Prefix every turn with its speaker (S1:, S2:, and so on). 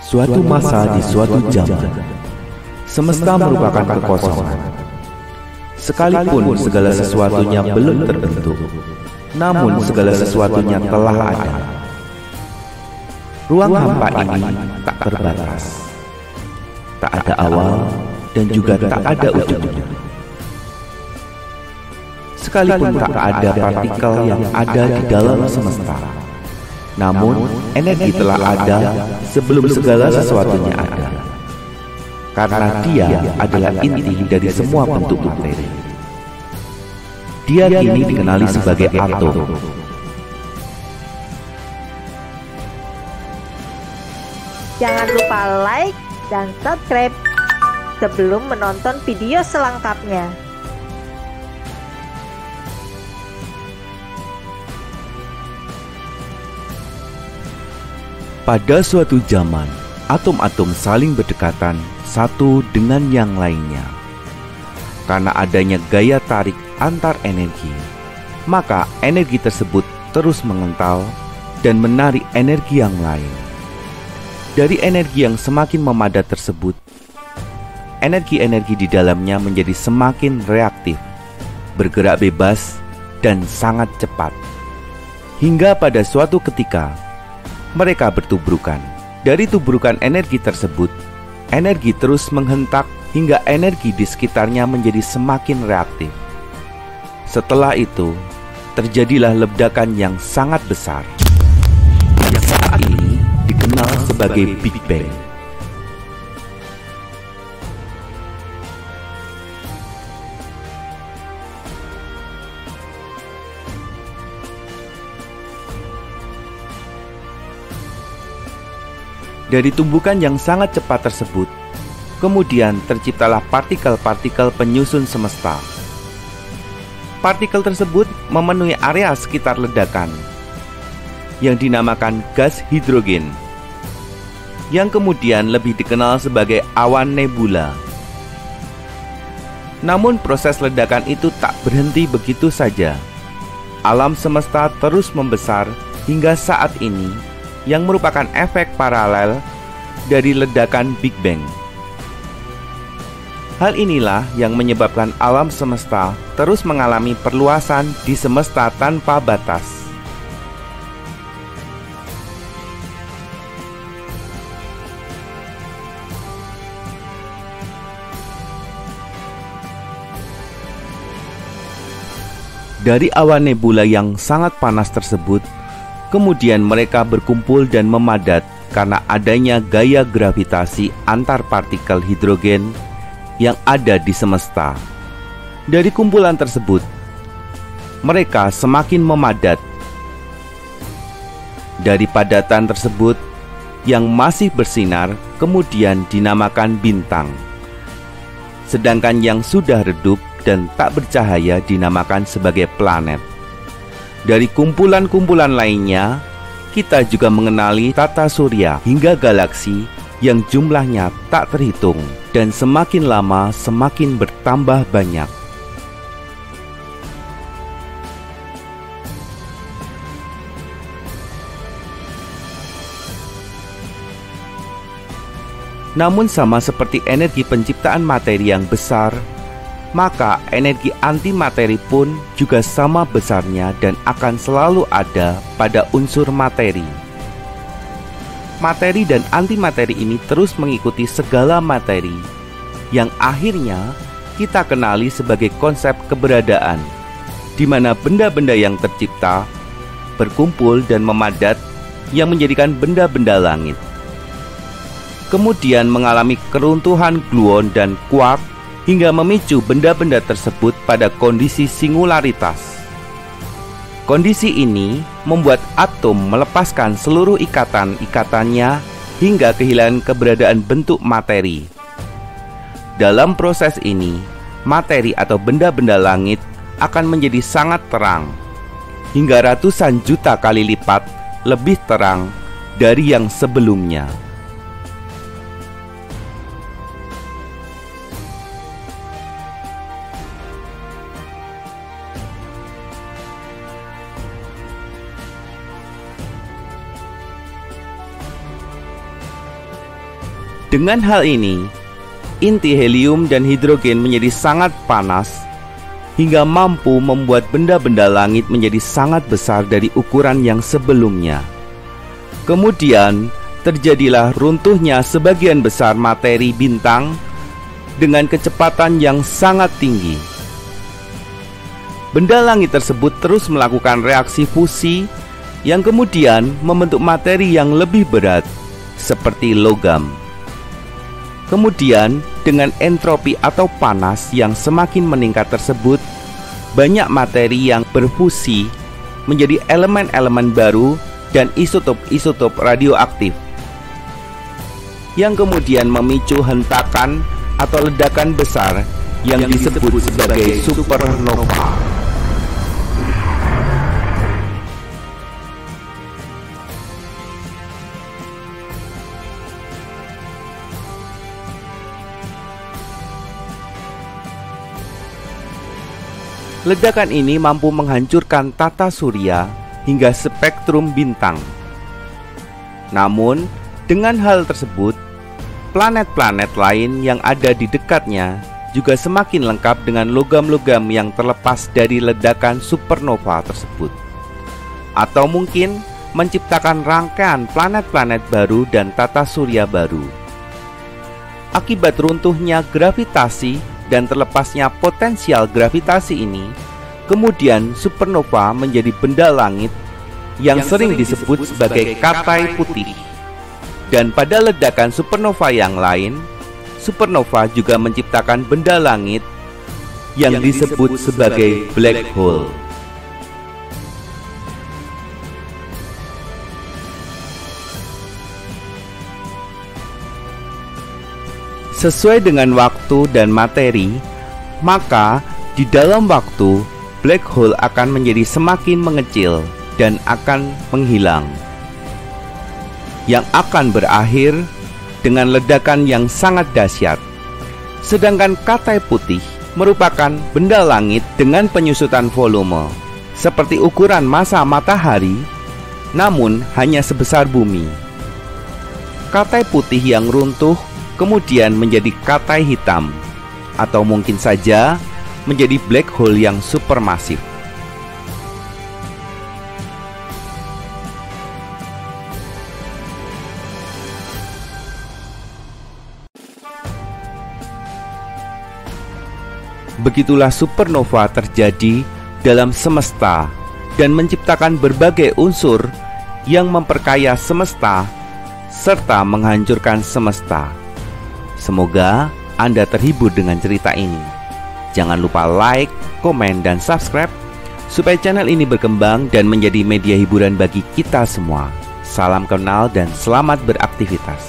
S1: Suatu masa di suatu zaman, semesta merupakan kekosongan. Sekalipun segala sesuatunya belum terbentuk, namun segala sesuatunya telah ada. Ruang hampa ini tak terbatas, tak ada awal dan juga tak ada ujungnya. Sekalipun tak ada partikel yang ada di dalam semesta, namun energi telah ada sebelum segala sesuatunya ada. Karena dia adalah inti dari semua bentuk materi. Dia kini dikenali sebagai atom.
S2: Jangan lupa like dan subscribe sebelum menonton video selengkapnya.
S1: Pada suatu zaman, atom-atom saling berdekatan satu dengan yang lainnya. Karena adanya gaya tarik antar energi, maka energi tersebut terus mengental dan menarik energi yang lain. Dari energi yang semakin memadat tersebut, energi-energi di dalamnya menjadi semakin reaktif, bergerak bebas, dan sangat cepat. Hingga pada suatu ketika, mereka bertubrukan. Dari tubrukan energi tersebut, energi terus menghentak hingga energi di sekitarnya menjadi semakin reaktif. Setelah itu, terjadilah ledakan yang sangat besar, yang saat ini dikenal sebagai Big Bang. Dari tumbukan yang sangat cepat tersebut, kemudian terciptalah partikel-partikel penyusun semesta. Partikel tersebut memenuhi area sekitar ledakan, yang dinamakan gas hidrogen, yang kemudian lebih dikenal sebagai awan nebula. Namun proses ledakan itu tak berhenti begitu saja. Alam semesta terus membesar hingga saat ini, yang merupakan efek paralel dari ledakan Big Bang. Hal inilah yang menyebabkan alam semesta terus mengalami perluasan di semesta tanpa batas. Dari awan nebula yang sangat panas tersebut, kemudian mereka berkumpul dan memadat karena adanya gaya gravitasi antar partikel hidrogen yang ada di semesta. Dari kumpulan tersebut, mereka semakin memadat. Dari padatan tersebut, yang masih bersinar kemudian dinamakan bintang. Sedangkan yang sudah redup dan tak bercahaya dinamakan sebagai planet. Dari kumpulan-kumpulan lainnya, kita juga mengenali tata surya hingga galaksi yang jumlahnya tak terhitung dan semakin lama semakin bertambah banyak. Namun sama seperti energi penciptaan materi yang besar, maka energi antimateri pun juga sama besarnya dan akan selalu ada pada unsur materi. Materi dan antimateri ini terus mengikuti segala materi, yang akhirnya kita kenali sebagai konsep keberadaan, di mana benda-benda yang tercipta berkumpul dan memadat yang menjadikan benda-benda langit. Kemudian mengalami keruntuhan gluon dan quark hingga memicu benda-benda tersebut pada kondisi singularitas. Kondisi ini membuat atom melepaskan seluruh ikatan-ikatannya hingga kehilangan keberadaan bentuk materi. Dalam proses ini, materi atau benda-benda langit akan menjadi sangat terang, hingga ratusan juta kali lipat lebih terang dari yang sebelumnya. Dengan hal ini, inti helium dan hidrogen menjadi sangat panas hingga mampu membuat benda-benda langit menjadi sangat besar dari ukuran yang sebelumnya. Kemudian, terjadilah runtuhnya sebagian besar materi bintang dengan kecepatan yang sangat tinggi. Benda langit tersebut terus melakukan reaksi fusi yang kemudian membentuk materi yang lebih berat, seperti logam. Kemudian, dengan entropi atau panas yang semakin meningkat tersebut, banyak materi yang berfusi menjadi elemen-elemen baru dan isotop-isotop radioaktif, yang kemudian memicu hentakan atau ledakan besar yang disebut sebagai supernova. Ledakan ini mampu menghancurkan tata surya hingga spektrum bintang. Namun, dengan hal tersebut, planet-planet lain yang ada di dekatnya juga semakin lengkap dengan logam-logam yang terlepas dari ledakan supernova tersebut. Atau mungkin menciptakan rangkaian planet-planet baru dan tata surya baru. Akibat runtuhnya gravitasi dan terlepasnya potensial gravitasi ini, kemudian supernova menjadi benda langit yang sering disebut sebagai katai putih. Dan pada ledakan supernova yang lain, supernova juga menciptakan benda langit yang disebut sebagai black hole. Sesuai dengan waktu dan materi, maka di dalam waktu, black hole akan menjadi semakin mengecil dan akan menghilang, yang akan berakhir dengan ledakan yang sangat dahsyat. Sedangkan katai putih merupakan benda langit dengan penyusutan volume seperti ukuran massa matahari, namun hanya sebesar bumi. Katai putih yang runtuh kemudian menjadi katai hitam, atau mungkin saja menjadi black hole yang supermasif. Begitulah supernova terjadi dalam semesta dan menciptakan berbagai unsur yang memperkaya semesta serta menghancurkan semesta. Semoga Anda terhibur dengan cerita ini. Jangan lupa like, komen, dan subscribe supaya channel ini berkembang dan menjadi media hiburan bagi kita semua. Salam kenal dan selamat beraktivitas.